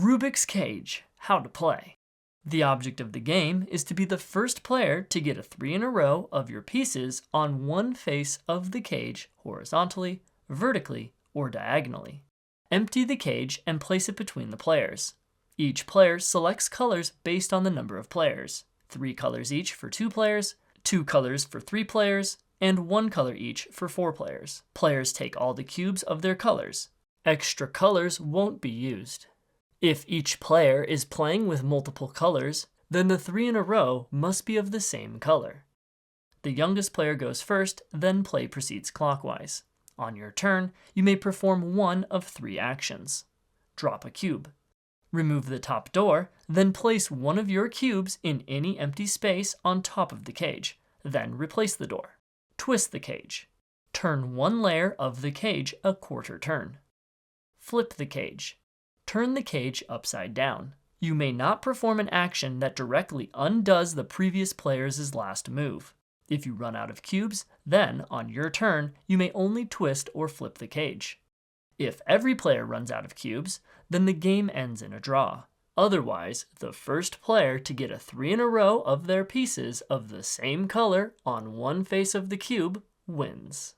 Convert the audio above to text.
Rubik's Cage, how to play. The object of the game is to be the first player to get a 3 in a row of your pieces on one face of the cage horizontally, vertically, or diagonally. Empty the cage and place it between the players. Each player selects colors based on the number of players. 3 colors each for 2 players, 2 colors for 3 players, and 1 color each for 4 players. Players take all the cubes of their colors. Extra colors won't be used. If each player is playing with multiple colors, then the 3 in a row must be of the same color. The youngest player goes first, then play proceeds clockwise. On your turn, you may perform one of 3 actions. Drop a cube. Remove the top door, then place one of your cubes in any empty space on top of the cage, then replace the door. Twist the cage. Turn one layer of the cage a quarter turn. Flip the cage. Turn the cage upside down. You may not perform an action that directly undoes the previous player's last move. If you run out of cubes, then, on your turn, you may only twist or flip the cage. If every player runs out of cubes, then the game ends in a draw. Otherwise, the first player to get a 3 in a row of their pieces of the same color on one face of the cube wins.